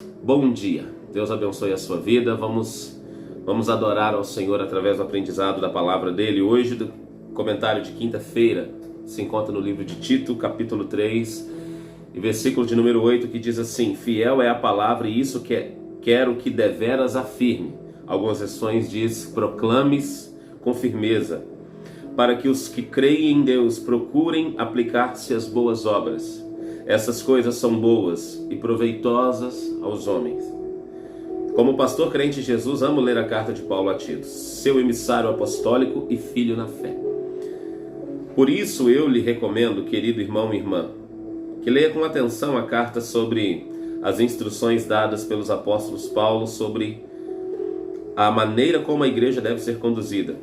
Bom dia, Deus abençoe a sua vida. Vamos adorar ao Senhor através do aprendizado da palavra dele. Hoje, do comentário de quinta-feira, se encontra no livro de Tito, capítulo 3, e versículo de número 8, que diz assim: fiel é a palavra e isso quero que deveras afirme. Algumas versões diz: proclames com firmeza, para que os que creem em Deus procurem aplicar-se às boas obras. Essas coisas são boas e proveitosas aos homens. Como pastor crente em Jesus, amo ler a carta de Paulo a Tito, seu emissário apostólico e filho na fé. Por isso eu lhe recomendo, querido irmão e irmã, que leia com atenção a carta sobre as instruções dadas pelos apóstolos Paulo sobre a maneira como a igreja deve ser conduzida.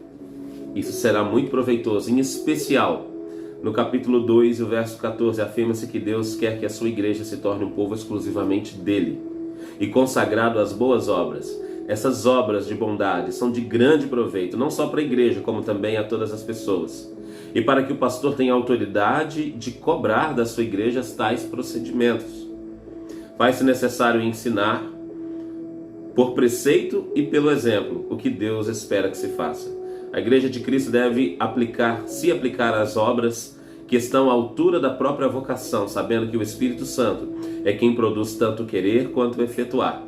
Isso será muito proveitoso, em especial no capítulo 2 e o verso 14, afirma-se que Deus quer que a sua igreja se torne um povo exclusivamente dele e consagrado às boas obras. Essas obras de bondade são de grande proveito, não só para a igreja, como também a todas as pessoas. E para que o pastor tenha autoridade de cobrar da sua igreja tais procedimentos, faz-se necessário ensinar, por preceito e pelo exemplo, o que Deus espera que se faça. A igreja de Cristo deve se aplicar às obras que estão à altura da própria vocação, sabendo que o Espírito Santo é quem produz tanto o querer quanto o efetuar.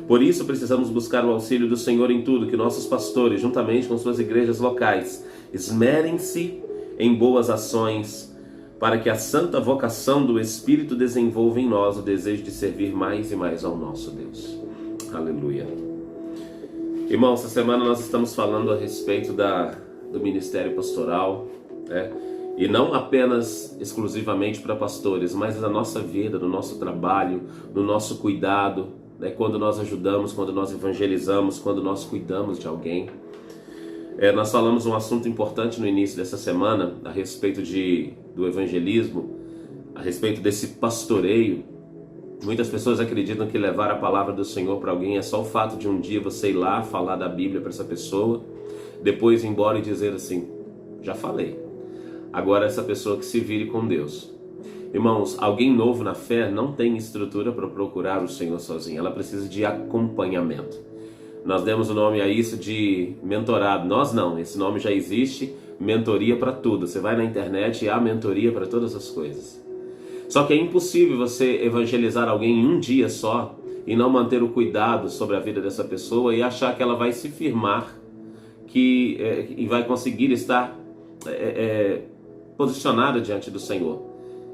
Por isso precisamos buscar o auxílio do Senhor em tudo, que nossos pastores, juntamente com suas igrejas locais, esmerem-se em boas ações, para que a santa vocação do Espírito desenvolva em nós o desejo de servir mais e mais ao nosso Deus. Aleluia. Irmãos, essa semana nós estamos falando a respeito do ministério pastoral, né? E não apenas exclusivamente para pastores, mas da nossa vida, do nosso trabalho, do nosso cuidado, né? Quando nós ajudamos, quando nós evangelizamos, quando nós cuidamos de alguém. Nós falamos um assunto importante no início dessa semana a respeito do evangelismo, a respeito desse pastoreio. Muitas pessoas acreditam que levar a palavra do Senhor para alguém é só o fato de um dia você ir lá falar da Bíblia para essa pessoa, depois ir embora e dizer assim: já falei, agora essa pessoa que se vire com Deus. Irmãos, alguém novo na fé não tem estrutura para procurar o Senhor sozinho, ela precisa de acompanhamento. Nós demos o nome a isso de mentorado. Nós não, esse nome já existe, mentoria para tudo. Você vai na internet e há mentoria para todas as coisas. Só que é impossível você evangelizar alguém em um dia só e não manter o cuidado sobre a vida dessa pessoa e achar que ela vai se firmar e vai conseguir estar posicionada diante do Senhor.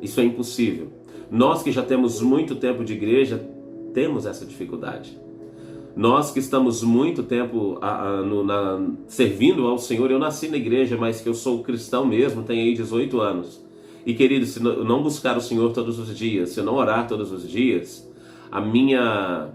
Isso é impossível. Nós que já temos muito tempo de igreja, temos essa dificuldade. Nós que estamos muito tempo servindo ao Senhor, eu nasci na igreja, mas que eu sou cristão mesmo, tenho aí 18 anos. E querido, se eu não buscar o Senhor todos os dias, se eu não orar todos os dias, a minha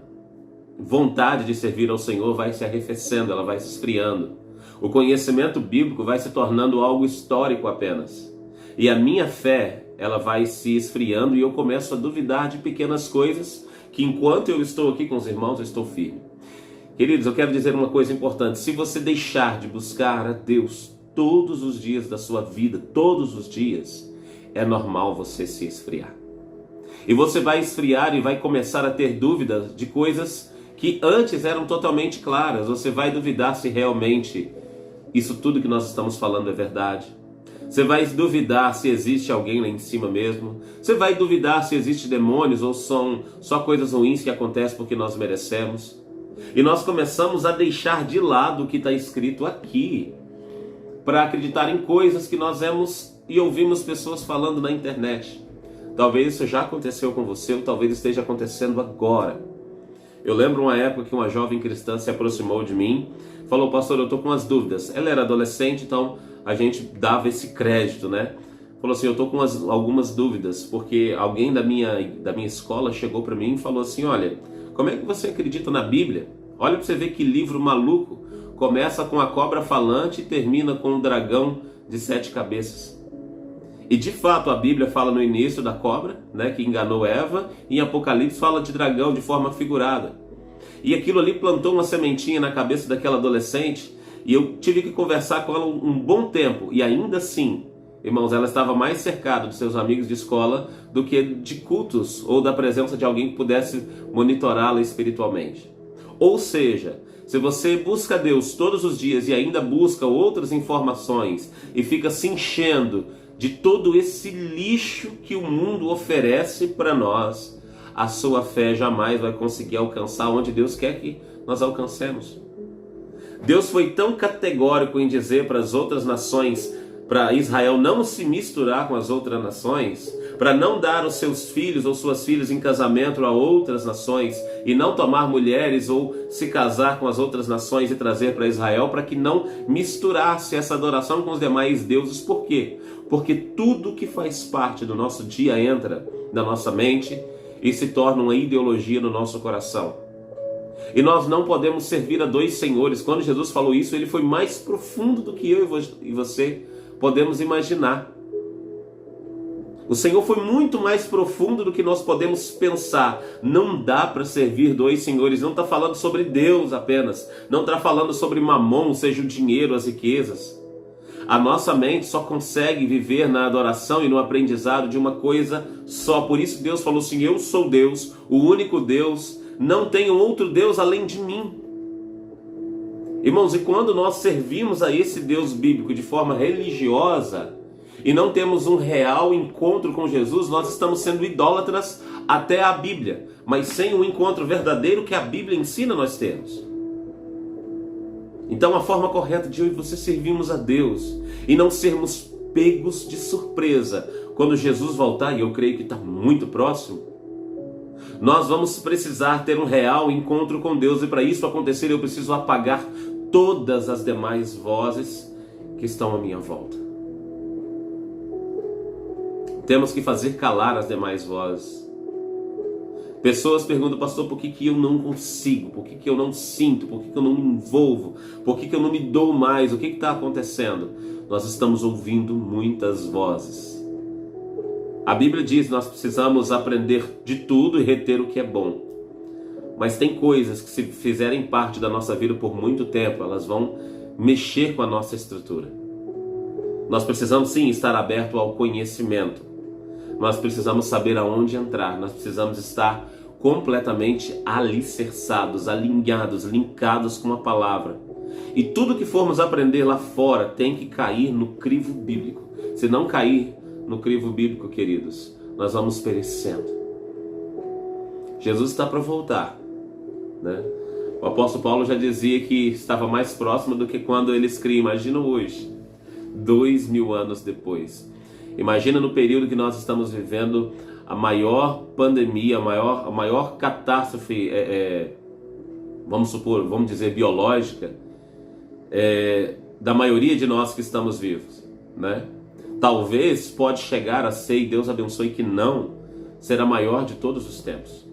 vontade de servir ao Senhor vai se arrefecendo, ela vai se esfriando. O conhecimento bíblico vai se tornando algo histórico apenas. E a minha fé, ela vai se esfriando e eu começo a duvidar de pequenas coisas que enquanto eu estou aqui com os irmãos, eu estou firme. Queridos, eu quero dizer uma coisa importante. Se você deixar de buscar a Deus todos os dias da sua vida, todos os dias, é normal você se esfriar. E você vai esfriar e vai começar a ter dúvidas de coisas que antes eram totalmente claras. Você vai duvidar se realmente isso tudo que nós estamos falando é verdade. Você vai duvidar se existe alguém lá em cima mesmo. Você vai duvidar se existe demônios ou são só coisas ruins que acontecem porque nós merecemos. E nós começamos a deixar de lado o que está escrito aqui para acreditar em coisas que nós vemos e ouvimos pessoas falando na internet. Talvez isso já aconteceu com você, ou talvez esteja acontecendo agora. Eu lembro uma época que uma jovem cristã se aproximou de mim, falou: pastor, eu estou com umas dúvidas. Ela era adolescente, então a gente dava esse crédito, né? Falou assim: eu estou com algumas dúvidas, porque alguém da minha escola chegou para mim e falou assim: olha, como é que você acredita na Bíblia? Olha para você ver que livro maluco. Começa com a cobra falante e termina com o dragão de 7 cabeças. E de fato a Bíblia fala no início da cobra, né, que enganou Eva, e em Apocalipse fala de dragão de forma figurada. E aquilo ali plantou uma sementinha na cabeça daquela adolescente, e eu tive que conversar com ela um bom tempo, e ainda assim Irmãos, ela estava mais cercada de seus amigos de escola do que de cultos ou da presença de alguém que pudesse monitorá-la espiritualmente. Ou seja, se você busca Deus todos os dias e ainda busca outras informações e fica se enchendo de todo esse lixo que o mundo oferece para nós, a sua fé jamais vai conseguir alcançar onde Deus quer que nós alcancemos. Deus foi tão categórico em dizer para as outras nações, para Israel não se misturar com as outras nações, para não dar os seus filhos ou suas filhas em casamento a outras nações e não tomar mulheres ou se casar com as outras nações e trazer para Israel, para que não misturasse essa adoração com os demais deuses. Por quê? Porque tudo que faz parte do nosso dia entra na nossa mente e se torna uma ideologia no nosso coração. E nós não podemos servir a dois senhores. Quando Jesus falou isso, ele foi mais profundo do que eu e você podemos imaginar. O Senhor foi muito mais profundo do que nós podemos pensar. Não dá para servir dois senhores. Não está falando sobre Deus apenas. Não está falando sobre mamon, seja o dinheiro, as riquezas. A nossa mente só consegue viver na adoração e no aprendizado de uma coisa só. Por isso Deus falou assim: eu sou Deus, o único Deus. Não tem outro Deus além de mim. Irmãos, e quando nós servimos a esse Deus bíblico de forma religiosa e não temos um real encontro com Jesus, nós estamos sendo idólatras até a Bíblia, mas sem o encontro verdadeiro que a Bíblia ensina nós temos. Então a forma correta de eu e você servirmos a Deus e não sermos pegos de surpresa quando Jesus voltar, e eu creio que está muito próximo, nós vamos precisar ter um real encontro com Deus, e para isso acontecer eu preciso apagar todas as demais vozes que estão à minha volta. Temos que fazer calar as demais vozes. Pessoas perguntam: pastor, por que eu não consigo? Por que eu não sinto? Por que eu não me envolvo? Por que eu não me dou mais? O que está acontecendo? Nós estamos ouvindo muitas vozes. A Bíblia diz que nós precisamos aprender de tudo e reter o que é bom. Mas tem coisas que, se fizerem parte da nossa vida por muito tempo, elas vão mexer com a nossa estrutura. Nós precisamos sim estar aberto ao conhecimento. Nós precisamos saber aonde entrar. Nós precisamos estar completamente alicerçados, alinhados, linkados com a palavra. E tudo que formos aprender lá fora tem que cair no crivo bíblico. Se não cair no crivo bíblico, queridos, nós vamos perecendo. Jesus está para voltar, né? O apóstolo Paulo já dizia que estava mais próximo do que quando ele escrevia. Imagina hoje, 2000 anos depois. Imagina no período que nós estamos vivendo a maior pandemia, a maior catástrofe, vamos dizer, biológica, da maioria de nós que estamos vivos, né? Talvez pode chegar a ser, e Deus abençoe que não, ser a maior de todos os tempos.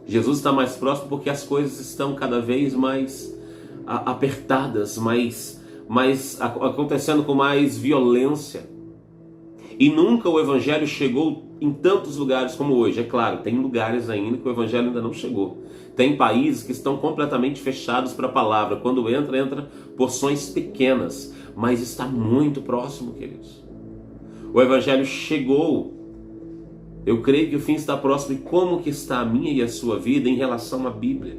Jesus está mais próximo porque as coisas estão cada vez mais apertadas, acontecendo com mais violência. E nunca o Evangelho chegou em tantos lugares como hoje. É claro, tem lugares ainda que o Evangelho ainda não chegou. Tem países que estão completamente fechados para a palavra. Quando entra porções pequenas. Mas está muito próximo, queridos. O Evangelho chegou. Eu creio que o fim está próximo. E como que está a minha e a sua vida em relação à Bíblia?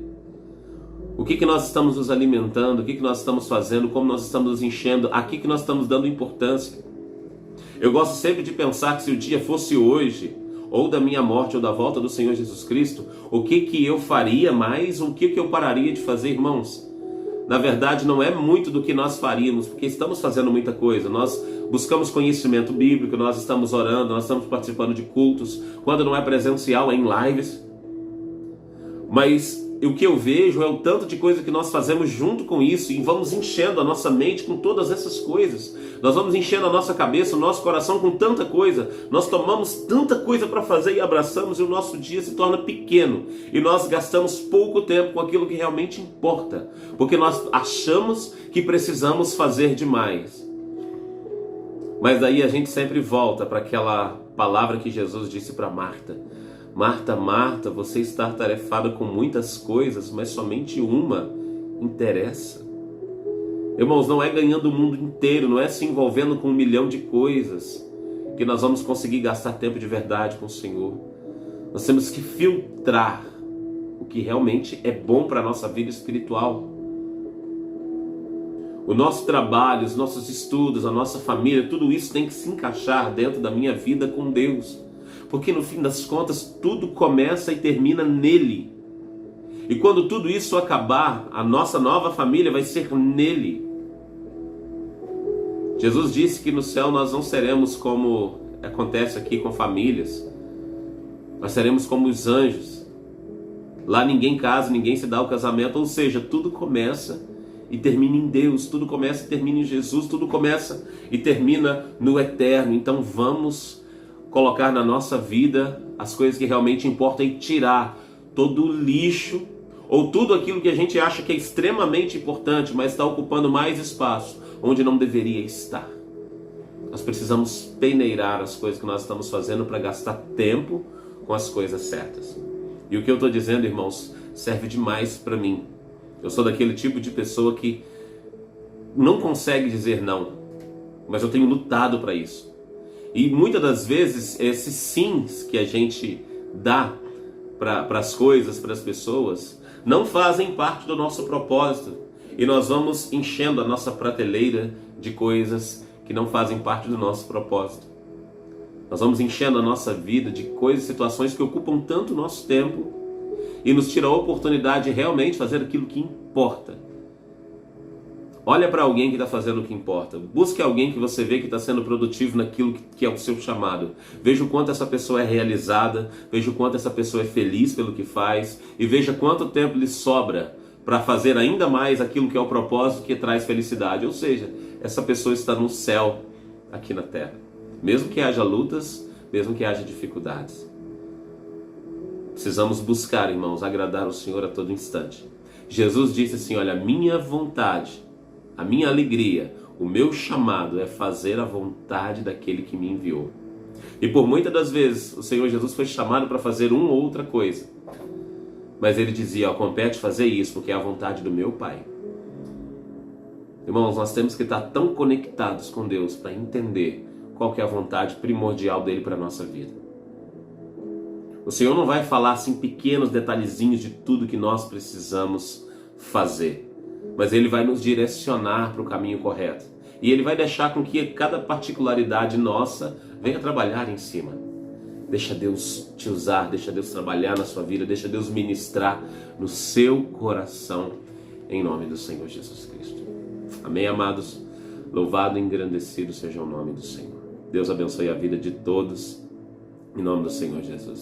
O que nós estamos nos alimentando? O que nós estamos fazendo? Como nós estamos nos enchendo? A que nós estamos dando importância? Eu gosto sempre de pensar que se o dia fosse hoje, ou da minha morte, ou da volta do Senhor Jesus Cristo, o que eu faria mais? O que eu pararia de fazer, irmãos? Na verdade, não é muito do que nós faríamos, porque estamos fazendo muita coisa. Nós buscamos conhecimento bíblico, nós estamos orando, nós estamos participando de cultos. Quando não é presencial, é em lives. Mas o que eu vejo é o tanto de coisa que nós fazemos junto com isso, e vamos enchendo a nossa mente com todas essas coisas. Nós vamos enchendo a nossa cabeça, o nosso coração com tanta coisa. Nós tomamos tanta coisa para fazer e abraçamos, e o nosso dia se torna pequeno. E nós gastamos pouco tempo com aquilo que realmente importa, porque nós achamos que precisamos fazer demais. Mas daí a gente sempre volta para aquela palavra que Jesus disse para Marta: Marta, Marta, você está atarefada com muitas coisas, mas somente uma interessa. Irmãos, não é ganhando o mundo inteiro, não é se envolvendo com 1 milhão de coisas que nós vamos conseguir gastar tempo de verdade com o Senhor. Nós temos que filtrar o que realmente é bom para a nossa vida espiritual. O nosso trabalho, os nossos estudos, a nossa família, tudo isso tem que se encaixar dentro da minha vida com Deus. Porque no fim das contas, tudo começa e termina nele. E quando tudo isso acabar, a nossa nova família vai ser nele. Jesus disse que no céu nós não seremos como acontece aqui com famílias. Nós seremos como os anjos. Lá ninguém casa, ninguém se dá o casamento. Ou seja, tudo começa e termina em Deus. Tudo começa e termina em Jesus. Tudo começa e termina no eterno. Então vamos colocar na nossa vida as coisas que realmente importam e tirar todo o lixo ou tudo aquilo que a gente acha que é extremamente importante, mas está ocupando mais espaço onde não deveria estar. Nós precisamos peneirar as coisas que nós estamos fazendo para gastar tempo com as coisas certas. E o que eu estou dizendo, irmãos, serve demais para mim. Eu sou daquele tipo de pessoa que não consegue dizer não, mas eu tenho lutado para isso. E muitas das vezes, esses sims que a gente dá para as coisas, para as pessoas, não fazem parte do nosso propósito. E nós vamos enchendo a nossa prateleira de coisas que não fazem parte do nosso propósito. Nós vamos enchendo a nossa vida de coisas, situações que ocupam tanto o nosso tempo e nos tiram a oportunidade de realmente fazer aquilo que importa. Olha para alguém que está fazendo o que importa. Busque alguém que você vê que está sendo produtivo naquilo que é o seu chamado. Veja o quanto essa pessoa é realizada, veja o quanto essa pessoa é feliz pelo que faz e veja quanto tempo lhe sobra para fazer ainda mais aquilo que é o propósito que traz felicidade. Ou seja, essa pessoa está no céu aqui na terra. Mesmo que haja lutas, mesmo que haja dificuldades. Precisamos buscar, irmãos, agradar o Senhor a todo instante. Jesus disse assim, olha, a minha vontade, a minha alegria, o meu chamado é fazer a vontade daquele que me enviou. E por muitas das vezes o Senhor Jesus foi chamado para fazer uma ou outra coisa. Mas ele dizia, compete fazer isso, porque é a vontade do meu Pai. Irmãos, nós temos que estar tão conectados com Deus para entender qual que é a vontade primordial dele para a nossa vida. O Senhor não vai falar assim pequenos detalhezinhos de tudo que nós precisamos fazer. Mas ele vai nos direcionar para o caminho correto. E ele vai deixar com que cada particularidade nossa venha trabalhar em cima. Deixa Deus te usar, deixa Deus trabalhar na sua vida, deixa Deus ministrar no seu coração, em nome do Senhor Jesus Cristo. Amém, amados? Louvado e engrandecido seja o nome do Senhor. Deus abençoe a vida de todos, em nome do Senhor Jesus.